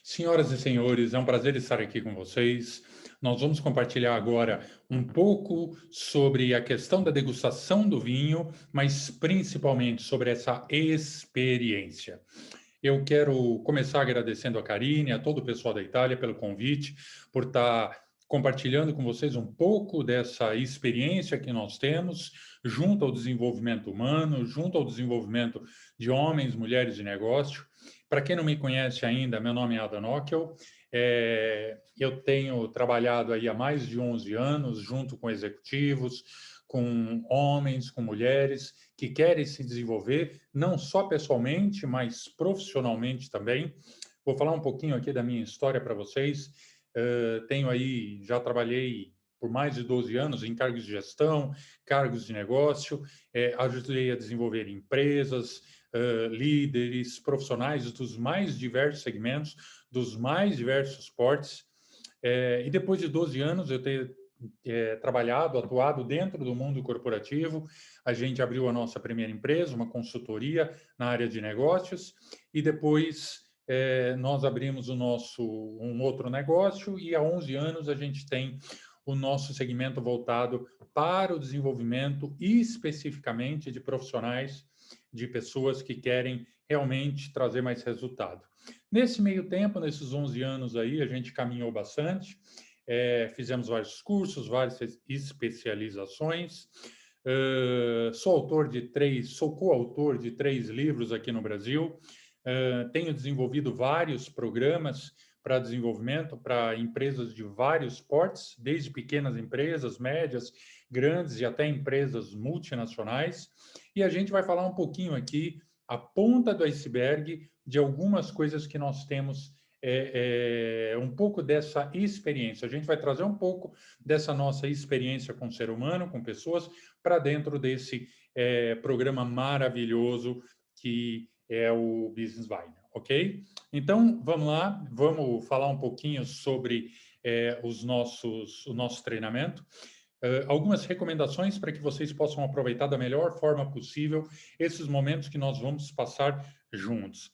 Senhoras e senhores, é um prazer estar aqui com vocês. Nós vamos compartilhar agora um pouco sobre a questão da degustação do vinho, mas principalmente sobre essa experiência. Eu quero começar agradecendo a Karine, a todo o pessoal da Itália pelo convite, por estar compartilhando com vocês um pouco dessa experiência que nós temos junto ao desenvolvimento humano, junto ao desenvolvimento de homens, mulheres de negócio. Para quem não me conhece ainda, meu nome é Adam Ockel. Eu tenho trabalhado aí há mais de 11 anos junto com executivos, com homens, com mulheres que querem se desenvolver, não só pessoalmente, mas profissionalmente também. Vou falar um pouquinho aqui da minha história para vocês. Tenho aí, já trabalhei por mais de 12 anos em cargos de gestão, cargos de negócio, ajudei a desenvolver empresas, líderes, profissionais dos mais diversos segmentos, dos mais diversos portes. E depois de 12 anos eu ter trabalhado, atuado dentro do mundo corporativo, a gente abriu a nossa primeira empresa, uma consultoria na área de negócios, e depois nós abrimos um outro negócio, e há 11 anos a gente tem o nosso segmento voltado para o desenvolvimento especificamente de profissionais, de pessoas que querem realmente trazer mais resultado. Nesse meio tempo, nesses 11 anos aí, a gente caminhou bastante, fizemos vários cursos, várias especializações. Sou coautor de 3 livros aqui no Brasil. Tenho desenvolvido vários programas para desenvolvimento para empresas de vários portes, desde pequenas empresas, médias, grandes e até empresas multinacionais. E a gente vai falar um pouquinho aqui, a ponta do iceberg, de algumas coisas que nós temos um pouco dessa experiência. A gente vai trazer um pouco dessa nossa experiência com o ser humano, com pessoas, para dentro desse programa maravilhoso que é o Business Vine, ok? Então, vamos lá, vamos falar um pouquinho sobre o nosso treinamento. Algumas recomendações para que vocês possam aproveitar da melhor forma possível esses momentos que nós vamos passar juntos.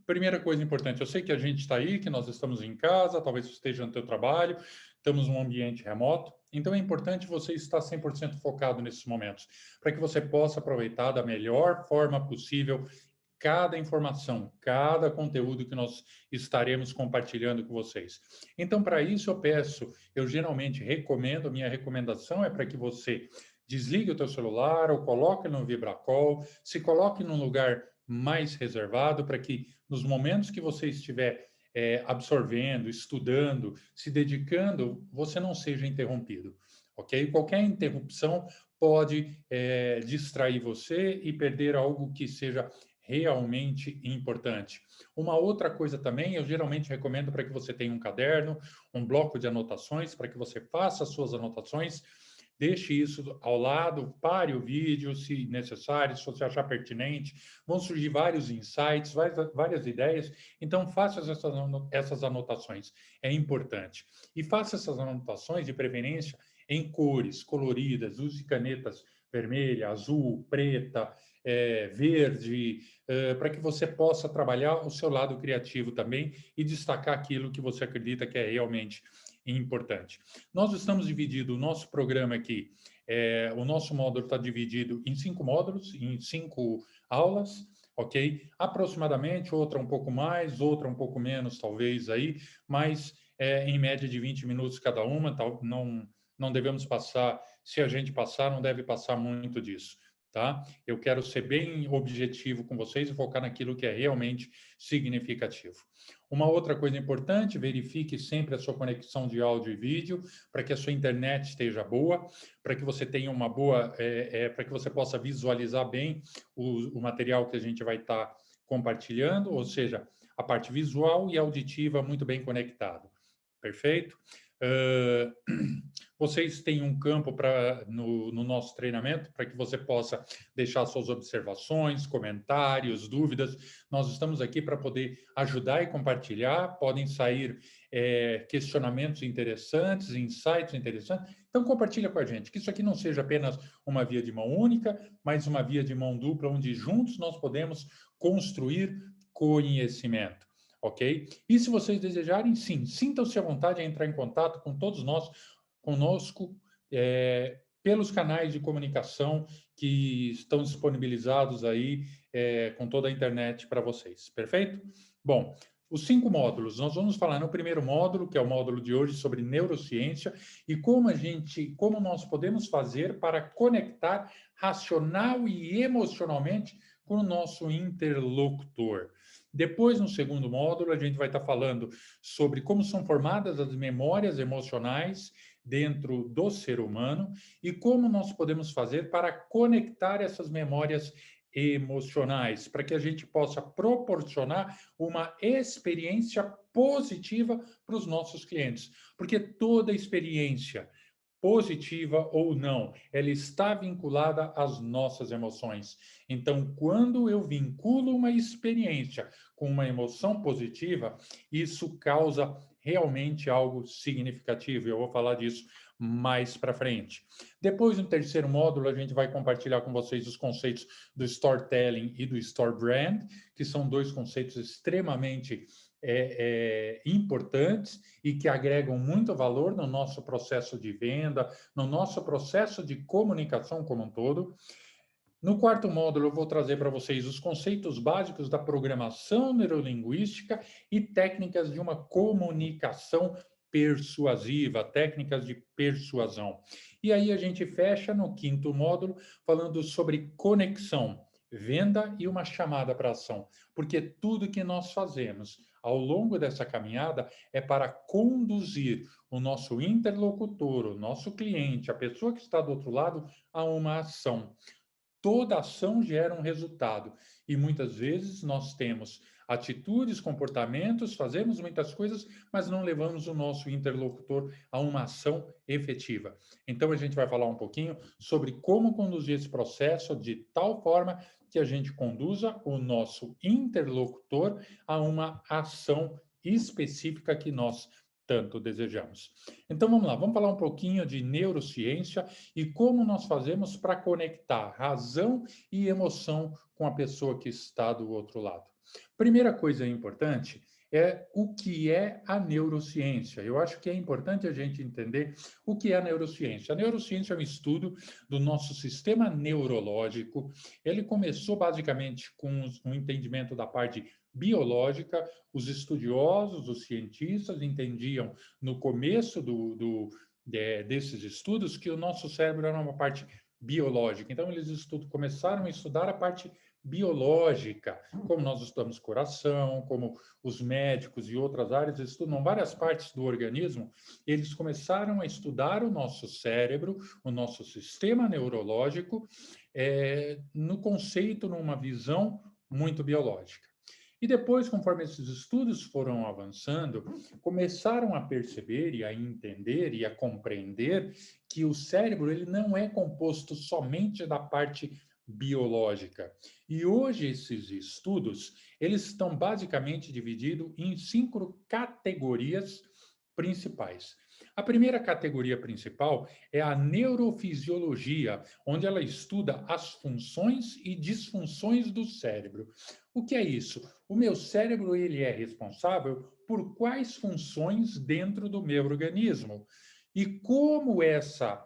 Primeira coisa importante, eu sei que a gente está aí, que nós estamos em casa, talvez você esteja no seu trabalho, estamos num ambiente remoto, então é importante você estar 100% focado nesses momentos, para que você possa aproveitar da melhor forma possível cada informação, cada conteúdo que nós estaremos compartilhando com vocês. Então, para isso eu geralmente recomendo, minha recomendação é para que você desligue o teu celular ou coloque no vibracol, se coloque num lugar mais reservado para que nos momentos que você estiver absorvendo, estudando, se dedicando, você não seja interrompido, ok? Qualquer interrupção pode distrair você e perder algo que seja realmente importante. Uma outra coisa também, eu geralmente recomendo para que você tenha um caderno, um bloco de anotações, para que você faça as suas anotações, deixe isso ao lado, pare o vídeo, se necessário, se você achar pertinente, vão surgir vários insights, várias ideias, então faça essas anotações, é importante. E faça essas anotações, de preferência, em cores coloridas, use canetas vermelha, azul, preta, verde, para que você possa trabalhar o seu lado criativo também e destacar aquilo que você acredita que é realmente importante. Nós estamos dividindo o nosso programa aqui, o nosso módulo está dividido em 5 módulos, em 5 aulas, ok? Aproximadamente, outra um pouco mais, outra um pouco menos, talvez aí, mas em média de 20 minutos cada uma, não devemos passar, se a gente passar, não deve passar muito disso. Tá? Eu quero ser bem objetivo com vocês e focar naquilo que é realmente significativo. Uma outra coisa importante, verifique sempre a sua conexão de áudio e vídeo, para que a sua internet esteja boa, para que você tenha uma boa, para que você possa visualizar bem o material que a gente vai estar compartilhando, ou seja, a parte visual e auditiva muito bem conectado. Perfeito? Vocês têm um campo no nosso treinamento para que você possa deixar suas observações, comentários, dúvidas. Nós estamos aqui para poder ajudar e compartilhar. Podem sair questionamentos interessantes, insights interessantes. Então, compartilha com a gente. Que isso aqui não seja apenas uma via de mão única, mas uma via de mão dupla, onde juntos nós podemos construir conhecimento. ok? E se vocês desejarem, sim, sintam-se à vontade a entrar em contato com todos nós, conosco, pelos canais de comunicação que estão disponibilizados aí com toda a internet para vocês, perfeito? Bom, os 5 módulos, nós vamos falar no primeiro módulo, que é o módulo de hoje, sobre neurociência e como nós podemos fazer para conectar racional e emocionalmente com o nosso interlocutor. Depois, no segundo módulo, a gente vai estar falando sobre como são formadas as memórias emocionais dentro do ser humano e como nós podemos fazer para conectar essas memórias emocionais, para que a gente possa proporcionar uma experiência positiva para os nossos clientes. Porque toda experiência, positiva ou não, ela está vinculada às nossas emoções. Então, quando eu vinculo uma experiência com uma emoção positiva, isso causa realmente algo significativo. Eu vou falar disso mais para frente. Depois, no terceiro módulo, a gente vai compartilhar com vocês os conceitos do storytelling e do store brand, que são 2 conceitos extremamente importantes e que agregam muito valor no nosso processo de venda, no nosso processo de comunicação como um todo. No quarto módulo, eu vou trazer para vocês os conceitos básicos da programação neurolinguística e técnicas de uma comunicação persuasiva, técnicas de persuasão. E aí a gente fecha no quinto módulo falando sobre conexão, venda e uma chamada para ação, porque tudo que nós fazemos ao longo dessa caminhada é para conduzir o nosso interlocutor, o nosso cliente, a pessoa que está do outro lado, a uma ação. Toda ação gera um resultado e muitas vezes nós temos atitudes, comportamentos, fazemos muitas coisas, mas não levamos o nosso interlocutor a uma ação efetiva. Então a gente vai falar um pouquinho sobre como conduzir esse processo de tal forma que a gente conduza o nosso interlocutor a uma ação específica que nós tanto desejamos. Então vamos lá, vamos falar um pouquinho de neurociência e como nós fazemos para conectar razão e emoção com a pessoa que está do outro lado. Primeira coisa importante é o que é a neurociência. Eu acho que é importante a gente entender o que é a neurociência. A neurociência é um estudo do nosso sistema neurológico. Ele começou basicamente com um entendimento da parte biológica. Os estudiosos, os cientistas entendiam no começo desses estudos que o nosso cérebro era uma parte biológica. Então, eles começaram a estudar a parte biológica, como nós estudamos coração, como os médicos e outras áreas estudam várias partes do organismo, eles começaram a estudar o nosso cérebro, o nosso sistema neurológico, no conceito, numa visão muito biológica. E depois, conforme esses estudos foram avançando, começaram a perceber e a entender e a compreender que o cérebro ele não é composto somente da parte biológica. E hoje esses estudos, eles estão basicamente divididos em 5 categorias principais. A primeira categoria principal é a neurofisiologia, onde ela estuda as funções e disfunções do cérebro. O que é isso? O meu cérebro ele é responsável por quais funções dentro do meu organismo e como essas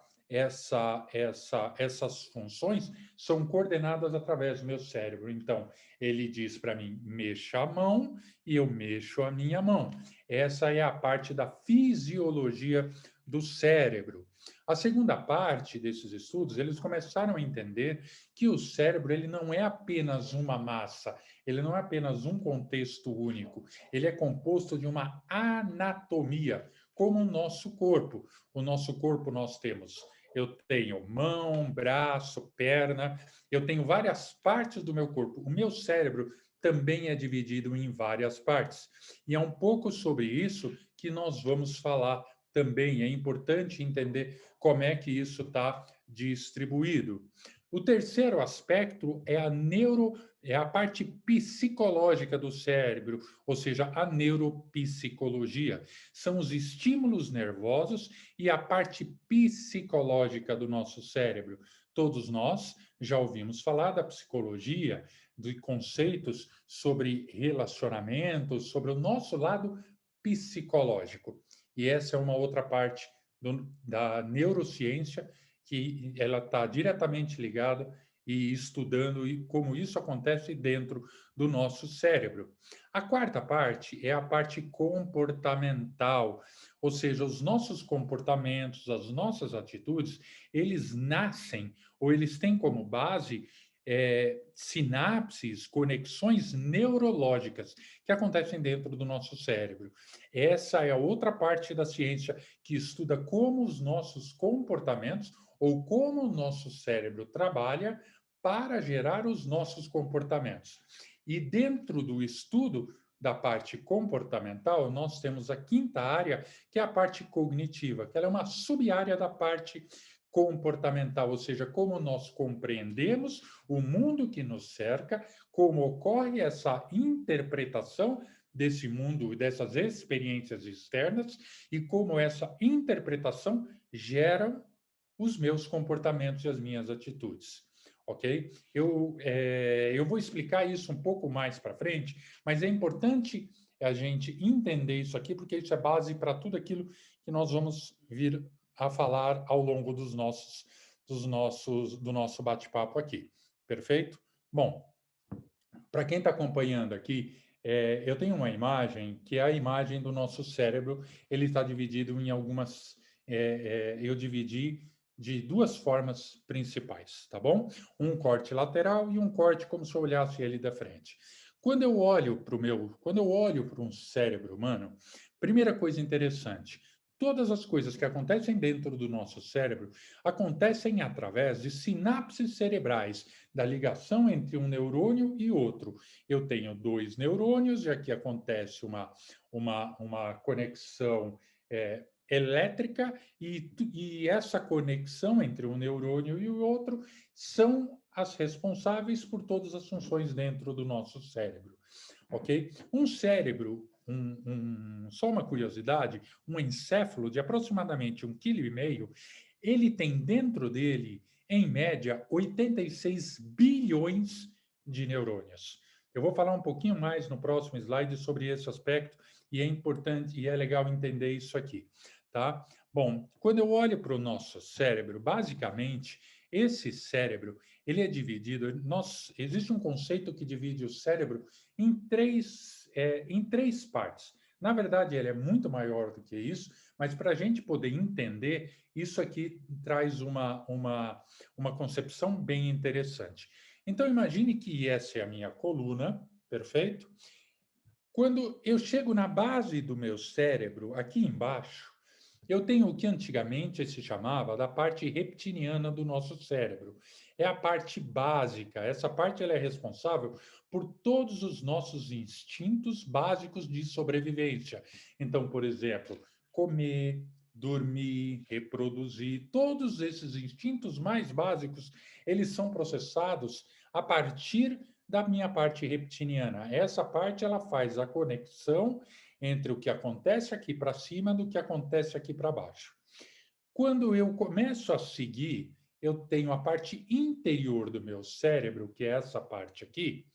funções são coordenadas através do meu cérebro. Então, ele diz para mim, mexa a mão e eu mexo a minha mão. Essa é a parte da fisiologia do cérebro. A segunda parte desses estudos, eles começaram a entender que o cérebro ele não é apenas uma massa, ele não é apenas um contexto único, ele é composto de uma anatomia, como o nosso corpo. O nosso corpo nós temos, eu tenho mão, braço, perna, eu tenho várias partes do meu corpo. O meu cérebro também é dividido em várias partes. E é um pouco sobre isso que nós vamos falar também. É importante entender como é que isso está distribuído. O terceiro aspecto é a parte psicológica do cérebro, ou seja, a neuropsicologia. São os estímulos nervosos e a parte psicológica do nosso cérebro. Todos nós já ouvimos falar da psicologia, de conceitos sobre relacionamentos, sobre o nosso lado psicológico. E essa é uma outra parte da neurociência que ela está diretamente ligada e estudando e como isso acontece dentro do nosso cérebro. A quarta parte é a parte comportamental, ou seja, os nossos comportamentos, as nossas atitudes, eles nascem ou eles têm como base sinapses, conexões neurológicas que acontecem dentro do nosso cérebro. Essa é a outra parte da ciência que estuda como os nossos comportamentos ou como o nosso cérebro trabalha para gerar os nossos comportamentos. E dentro do estudo da parte comportamental, nós temos a quinta área, que é a parte cognitiva, que ela é uma sub-área da parte comportamental, ou seja, como nós compreendemos o mundo que nos cerca, como ocorre essa interpretação desse mundo, dessas experiências externas e como essa interpretação gera os meus comportamentos e as minhas atitudes. Ok? Eu vou explicar isso um pouco mais para frente, mas é importante a gente entender isso aqui, porque isso é base para tudo aquilo que nós vamos vir a falar ao longo do nosso bate-papo aqui. Perfeito? Bom, para quem está acompanhando aqui, eu tenho uma imagem que é a imagem do nosso cérebro. Ele está dividido em algumas. Eu dividi de duas formas principais, tá bom? Um corte lateral e um corte como se eu olhasse ele da frente. Quando eu olho para um cérebro humano, primeira coisa interessante, todas as coisas que acontecem dentro do nosso cérebro acontecem através de sinapses cerebrais, da ligação entre um neurônio e outro. Eu tenho dois neurônios, e aqui acontece uma conexão elétrica, e essa conexão entre um neurônio e o outro são as responsáveis por todas as funções dentro do nosso cérebro. Ok? Um cérebro, só uma curiosidade, um encéfalo de aproximadamente 1,5 kg, ele tem dentro dele, em média, 86 bilhões de neurônios. Eu vou falar um pouquinho mais no próximo slide sobre esse aspecto, e é importante e é legal entender isso aqui, tá? Bom, quando eu olho para o nosso cérebro, basicamente, esse cérebro, ele é dividido, existe um conceito que divide o cérebro em três partes. Na verdade, ele é muito maior do que isso, mas para a gente poder entender, isso aqui traz uma concepção bem interessante. Então, imagine que essa é a minha coluna, perfeito? Quando eu chego na base do meu cérebro, aqui embaixo, eu tenho o que antigamente se chamava da parte reptiliana do nosso cérebro. É a parte básica. Essa parte ela é responsável por todos os nossos instintos básicos de sobrevivência. Então, por exemplo, comer, dormir, reproduzir, todos esses instintos mais básicos, eles são processados a partir da minha parte reptiliana. Essa parte ela faz a conexão entre o que acontece aqui para cima do que acontece aqui para baixo. Quando eu começo a seguir, eu tenho a parte interior do meu cérebro, que é essa parte aqui,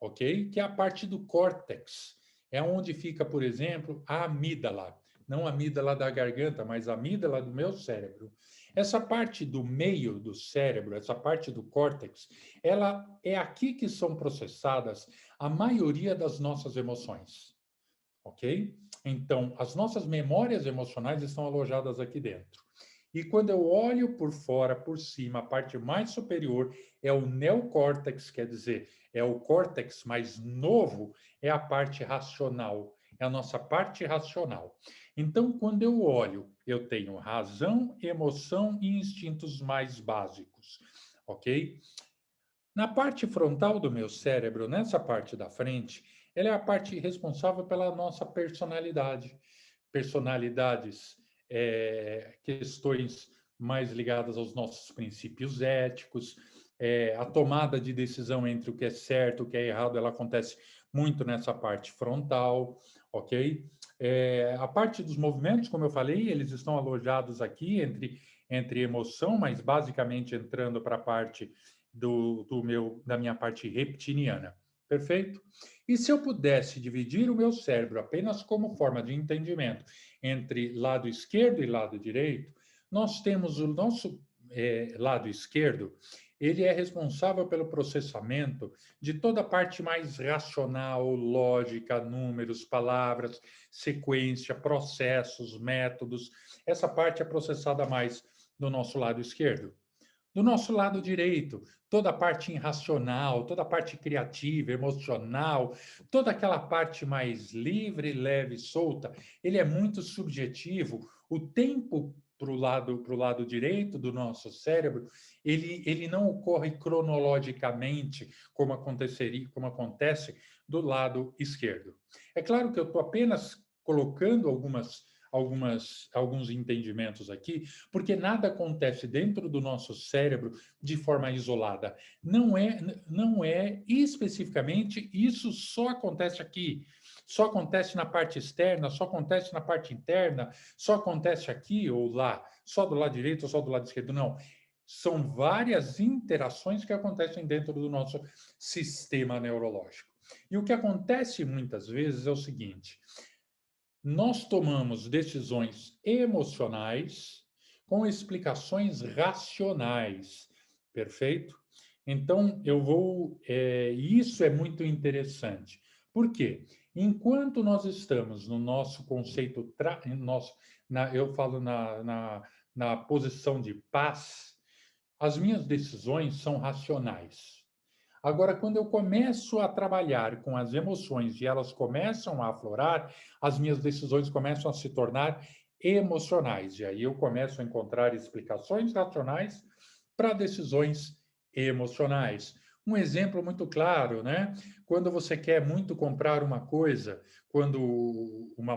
ok? Que é a parte do córtex. É onde fica, por exemplo, a amígdala. Não a amígdala da garganta, mas a amígdala do meu cérebro. Essa parte do meio do cérebro, essa parte do córtex, ela é aqui que são processadas a maioria das nossas emoções. Ok? Então, as nossas memórias emocionais estão alojadas aqui dentro. E quando eu olho por fora, por cima, a parte mais superior é o neocórtex, quer dizer, é o córtex mais novo, é a parte racional, é a nossa parte racional. Então, quando eu olho, eu tenho razão, emoção e instintos mais básicos, ok? Na parte frontal do meu cérebro, nessa parte da frente, ela é a parte responsável pela nossa personalidade. Personalidades, questões mais ligadas aos nossos princípios éticos, a tomada de decisão entre o que é certo e o que é errado, ela acontece muito nessa parte frontal, ok? A parte dos movimentos, como eu falei, eles estão alojados aqui entre emoção, mas basicamente entrando para a parte da minha parte reptiliana. Perfeito? E se eu pudesse dividir o meu cérebro apenas como forma de entendimento entre lado esquerdo e lado direito, nós temos o nosso lado esquerdo, ele é responsável pelo processamento de toda a parte mais racional, lógica, números, palavras, sequência, processos, métodos. Essa parte é processada mais do nosso lado esquerdo. Do nosso lado direito, toda a parte irracional, toda a parte criativa, emocional, toda aquela parte mais livre, leve, solta, ele é muito subjetivo. O tempo para o lado direito do nosso cérebro, ele não ocorre cronologicamente como aconteceria, como acontece do lado esquerdo. É claro que eu estou apenas colocando alguns entendimentos aqui, porque nada acontece dentro do nosso cérebro de forma isolada. Não é especificamente isso só acontece aqui. Só acontece na parte externa, só acontece na parte interna, só acontece aqui ou lá, só do lado direito ou só do lado esquerdo. Não. São várias interações que acontecem dentro do nosso sistema neurológico. E o que acontece muitas vezes é o seguinte: nós tomamos decisões emocionais com explicações racionais, perfeito? Então, isso é muito interessante. Por quê? Enquanto nós estamos no nosso conceito, eu falo na posição de paz, as minhas decisões são racionais. Agora, quando eu começo a trabalhar com as emoções e elas começam a aflorar, as minhas decisões começam a se tornar emocionais. E aí eu começo a encontrar explicações racionais para decisões emocionais. Um exemplo muito claro, né? Quando você quer muito comprar uma coisa, quando uma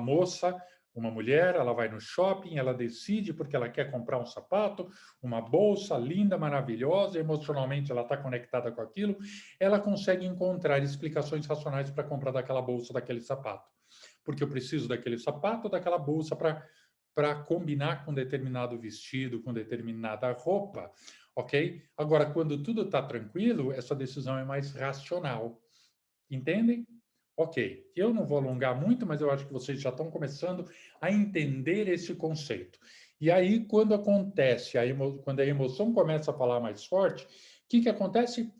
mulher, ela vai no shopping, ela decide porque ela quer comprar um sapato, uma bolsa linda, maravilhosa, emocionalmente ela está conectada com aquilo, ela consegue encontrar explicações racionais para comprar daquela bolsa, daquele sapato. Porque eu preciso daquele sapato, daquela bolsa para combinar com determinado vestido, com determinada roupa, ok? Agora, quando tudo está tranquilo, essa decisão é mais racional. Entendem? Ok, eu não vou alongar muito, mas eu acho que vocês já estão começando a entender esse conceito. E aí, quando acontece, quando a emoção começa a falar mais forte, o que acontece?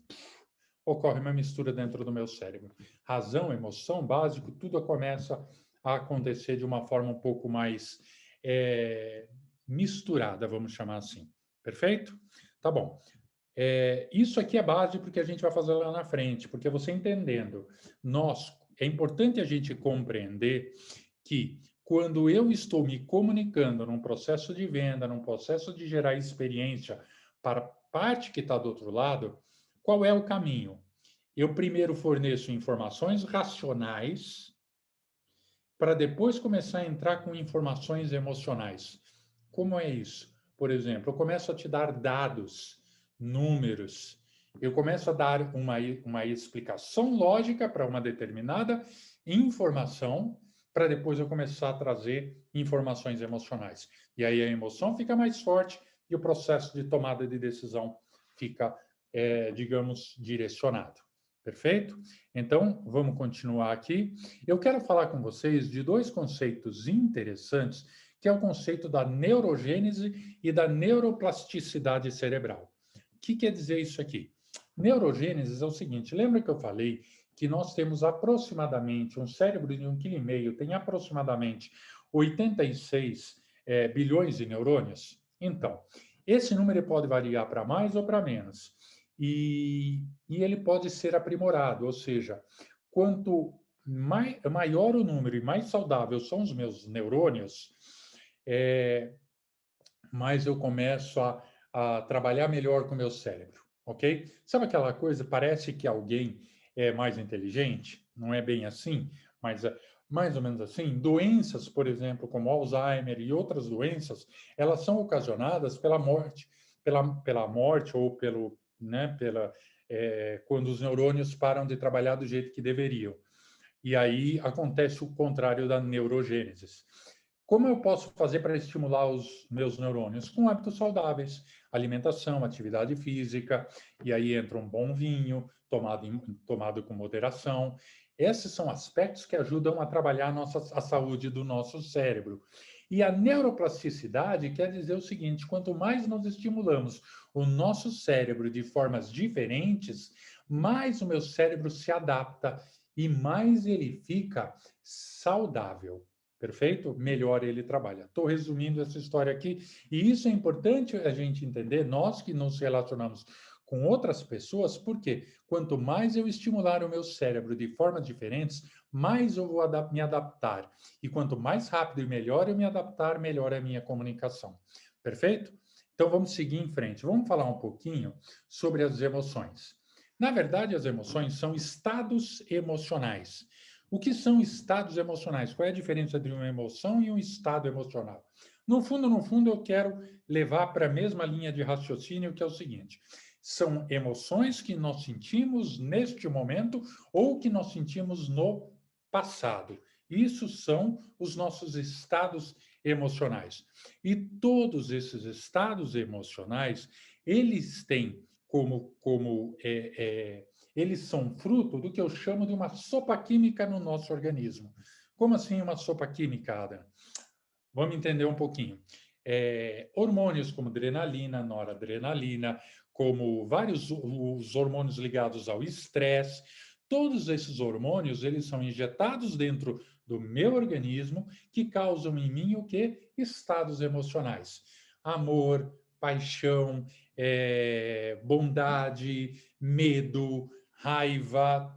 Ocorre uma mistura dentro do meu cérebro. Razão, emoção, básico, tudo começa a acontecer de uma forma um pouco mais misturada, vamos chamar assim. Perfeito? Tá bom. Isso aqui é base porque a gente vai fazer lá na frente, porque você entendendo, é importante a gente compreender que quando eu estou me comunicando num processo de venda, num processo de gerar experiência para a parte que está do outro lado, qual é o caminho? Eu primeiro forneço informações racionais para depois começar a entrar com informações emocionais. Como é isso? Por exemplo, eu começo a te dar dados, números, eu começo a dar uma explicação lógica para uma determinada informação, para depois eu começar a trazer informações emocionais. E aí a emoção fica mais forte e o processo de tomada de decisão fica, digamos, direcionado. Perfeito? Então, vamos continuar aqui. Eu quero falar com vocês de dois conceitos interessantes, que é o conceito da neurogênese e da neuroplasticidade cerebral. O que quer dizer isso aqui? Neurogênese é o seguinte: lembra que eu falei que nós temos aproximadamente, um cérebro de 1,5 kg tem aproximadamente 86 bilhões de neurônios? Então, esse número pode variar para mais ou para menos. E ele pode ser aprimorado, ou seja, quanto maior o número e mais saudável são os meus neurônios, mais eu começo a trabalhar melhor com o meu cérebro, ok? Sabe aquela coisa, parece que alguém é mais inteligente? Não é bem assim, mas é mais ou menos assim. Doenças, por exemplo, como Alzheimer e outras doenças, elas são ocasionadas pela morte, pela morte ou quando os neurônios param de trabalhar do jeito que deveriam. E aí acontece o contrário da neurogênese. Como eu posso fazer para estimular os meus neurônios? Com hábitos saudáveis, alimentação, atividade física, e aí entra um bom vinho, tomado com moderação. Esses são aspectos que ajudam a trabalhar a saúde do nosso cérebro. E a neuroplasticidade quer dizer o seguinte: quanto mais nós estimulamos o nosso cérebro de formas diferentes, mais o meu cérebro se adapta e mais ele fica saudável. Perfeito? Melhor ele trabalha. Estou resumindo essa história aqui, e isso é importante a gente entender, nós que nos relacionamos com outras pessoas, porque quanto mais eu estimular o meu cérebro de formas diferentes, mais eu vou me adaptar. E quanto mais rápido e melhor eu me adaptar, melhor é a minha comunicação. Perfeito? Então vamos seguir em frente. Vamos falar um pouquinho sobre as emoções. Na verdade, as emoções são estados emocionais. O que são estados emocionais? Qual é a diferença entre uma emoção e um estado emocional? No fundo, eu quero levar para a mesma linha de raciocínio, que é o seguinte: são emoções que nós sentimos neste momento ou que nós sentimos no passado. Isso são os nossos estados emocionais. E todos esses estados emocionais, eles têm eles são fruto do que eu chamo de uma sopa química no nosso organismo. Como assim uma sopa química, Adam? Vamos entender um pouquinho. Hormônios como adrenalina, noradrenalina, como vários os hormônios ligados ao estresse, todos esses hormônios, eles são injetados dentro do meu organismo, que causam em mim o quê? Estados emocionais. Amor, paixão, bondade, medo, raiva,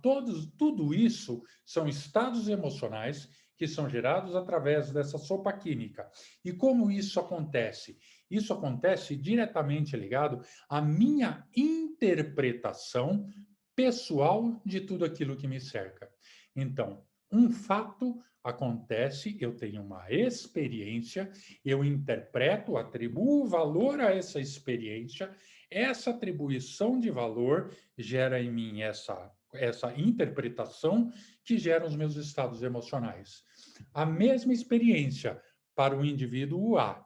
tudo isso são estados emocionais que são gerados através dessa sopa química. E como isso acontece? Isso acontece diretamente ligado à minha interpretação pessoal de tudo aquilo que me cerca. Então, um fato acontece, eu tenho uma experiência, eu interpreto, atribuo valor a essa experiência, essa atribuição de valor gera em mim essa interpretação que gera os meus estados emocionais. A mesma experiência para o indivíduo A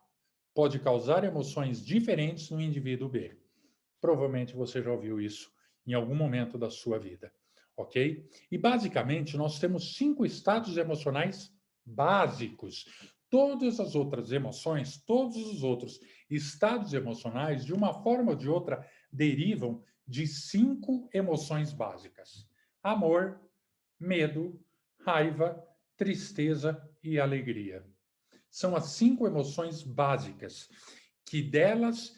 pode causar emoções diferentes no indivíduo B. Provavelmente você já ouviu isso em algum momento da sua vida, ok? E basicamente nós temos 5 estados emocionais básicos. Todas as outras emoções, todos os outros estados emocionais, de uma forma ou de outra, derivam de 5 emoções básicas: amor, medo, raiva, tristeza e alegria. São as 5 emoções básicas, que delas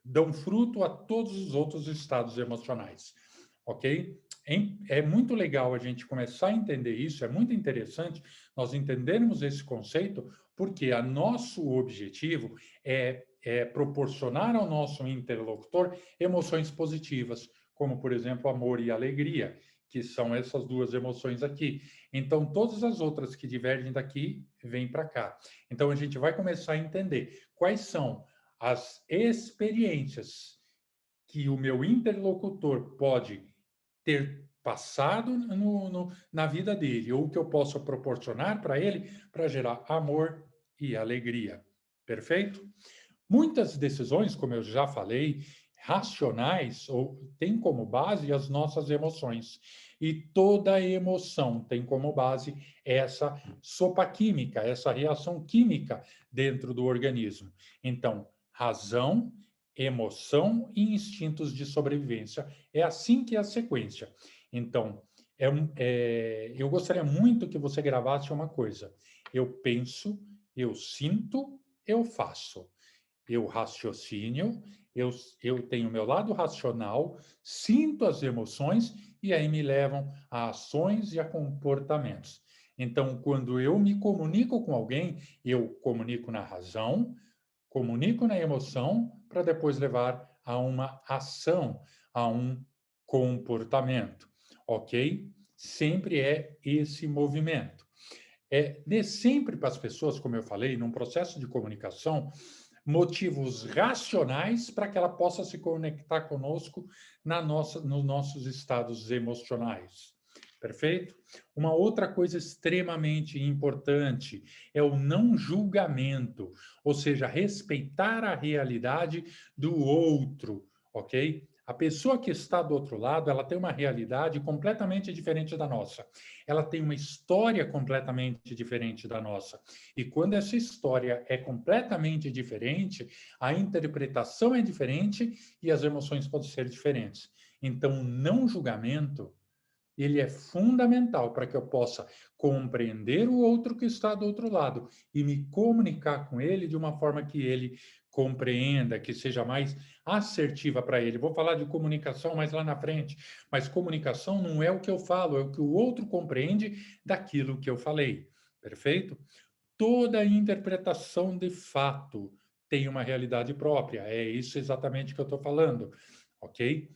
dão fruto a todos os outros estados emocionais, ok? É muito legal a gente começar a entender isso, é muito interessante nós entendermos esse conceito, porque o nosso objetivo é proporcionar ao nosso interlocutor emoções positivas, como, por exemplo, amor e alegria, que são essas duas emoções aqui. Então, todas as outras que divergem daqui, vêm para cá. Então, a gente vai começar a entender quais são as experiências que o meu interlocutor pode ter passado na vida dele, ou que eu posso proporcionar para ele para gerar amor e alegria. Perfeito? Muitas decisões, como eu já falei, racionais, ou têm como base as nossas emoções. E toda emoção tem como base essa sopa química, essa reação química dentro do organismo. Então, razão, emoção e instintos de sobrevivência. É assim que é a sequência. Então, eu gostaria muito que você gravasse uma coisa. Eu penso, eu sinto, eu faço. Eu raciocínio, eu tenho o meu lado racional, sinto as emoções e aí me levam a ações e a comportamentos. Então, quando eu me comunico com alguém, eu comunico na razão, comunico na emoção, para depois levar a uma ação, a um comportamento, ok? Sempre é esse movimento. Dê sempre para as pessoas, como eu falei, num processo de comunicação, motivos racionais para que ela possa se conectar conosco nos nossos estados emocionais. Perfeito? Uma outra coisa extremamente importante é o não julgamento, ou seja, respeitar a realidade do outro, ok? A pessoa que está do outro lado, ela tem uma realidade completamente diferente da nossa. Ela tem uma história completamente diferente da nossa. E quando essa história é completamente diferente, a interpretação é diferente e as emoções podem ser diferentes. Então, não julgamento ele é fundamental para que eu possa compreender o outro que está do outro lado e me comunicar com ele de uma forma que ele compreenda, que seja mais assertiva para ele. Vou falar de comunicação mais lá na frente, mas comunicação não é o que eu falo, é o que o outro compreende daquilo que eu falei. Perfeito? Toda interpretação de fato tem uma realidade própria. É isso exatamente que eu estou falando, ok?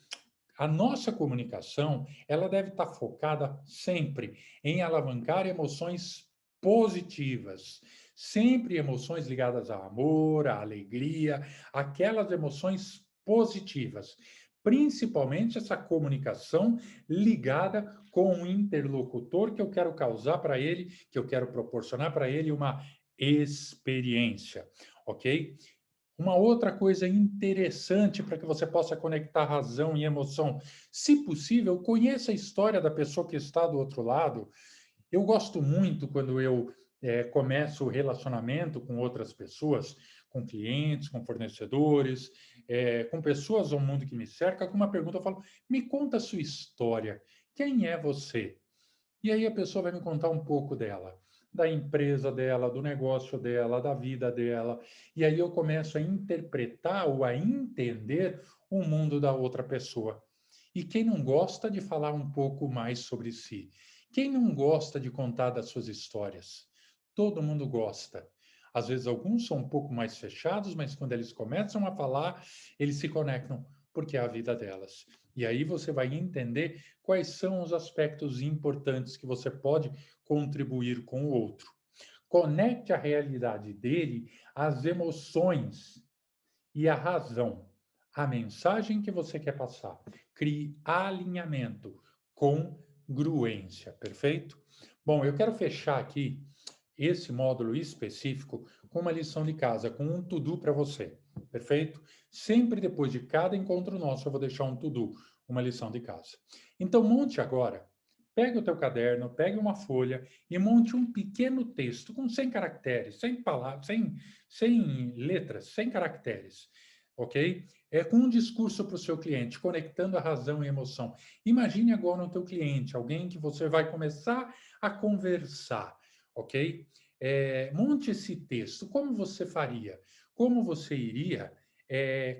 A nossa comunicação, ela deve estar focada sempre em alavancar emoções positivas, sempre emoções ligadas a amor, a alegria, aquelas emoções positivas. Principalmente essa comunicação ligada com o interlocutor que eu quero causar para ele, que eu quero proporcionar para ele uma experiência, ok? Uma outra coisa interessante para que você possa conectar razão e emoção, se possível, conheça a história da pessoa que está do outro lado. Eu gosto muito quando eu começo o relacionamento com outras pessoas, com clientes, com fornecedores, com pessoas ao mundo que me cerca, com uma pergunta, eu falo, me conta a sua história. Quem é você? E aí a pessoa vai me contar um pouco dela, da empresa dela, do negócio dela, da vida dela. E aí eu começo a interpretar ou a entender o mundo da outra pessoa. E quem não gosta de falar um pouco mais sobre si? Quem não gosta de contar das suas histórias? Todo mundo gosta. Às vezes alguns são um pouco mais fechados, mas quando eles começam a falar, eles se conectam, porque é a vida delas. E aí você vai entender quais são os aspectos importantes que você pode contribuir com o outro. Conecte a realidade dele às emoções e à razão, a mensagem que você quer passar. Crie alinhamento, congruência, perfeito? Bom, eu quero fechar aqui esse módulo específico com uma lição de casa, com um to-do para você, perfeito? Sempre depois de cada encontro nosso, eu vou deixar um to-do, uma lição de casa. Então, monte agora, pegue o teu caderno, pegue uma folha e monte um pequeno texto com 100 caracteres, 100 palavras, 100 letras, 100 caracteres, ok? É com um discurso para o seu cliente, conectando a razão e a emoção. Imagine agora o teu cliente, alguém que você vai começar a conversar, ok? Monte esse texto. Como você faria? Como você iria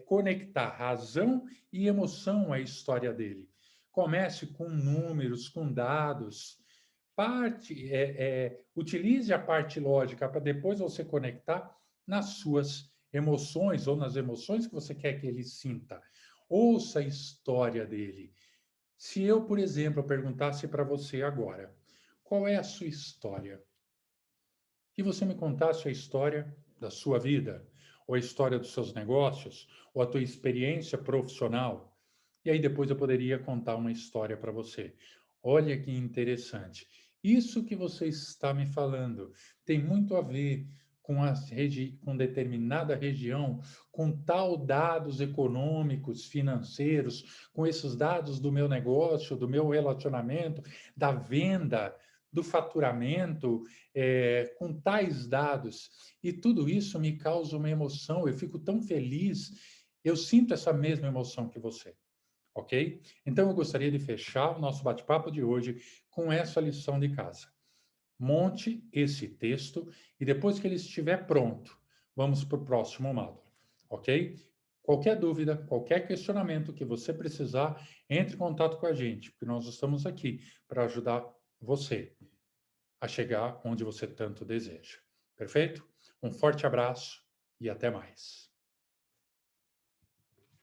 conectar razão e emoção à história dele? Comece com números, com dados. Utilize a parte lógica para depois você conectar nas suas emoções ou nas emoções que você quer que ele sinta. Ouça a história dele. Se eu, por exemplo, perguntasse para você agora, qual é a sua história? Que você me contasse a história da sua vida, ou a história dos seus negócios, ou a tua experiência profissional. E aí depois eu poderia contar uma história para você. Olha que interessante. Isso que você está me falando tem muito a ver com determinada região, com tal dados econômicos, financeiros, com esses dados do meu negócio, do meu relacionamento, da venda, do faturamento, com tais dados. E tudo isso me causa uma emoção, eu fico tão feliz, eu sinto essa mesma emoção que você, ok? Então eu gostaria de fechar o nosso bate-papo de hoje com essa lição de casa. Monte esse texto e depois que ele estiver pronto, vamos para o próximo módulo, ok? Qualquer dúvida, qualquer questionamento que você precisar, entre em contato com a gente, porque nós estamos aqui para ajudar você a chegar onde você tanto deseja. Perfeito? Um forte abraço e até mais.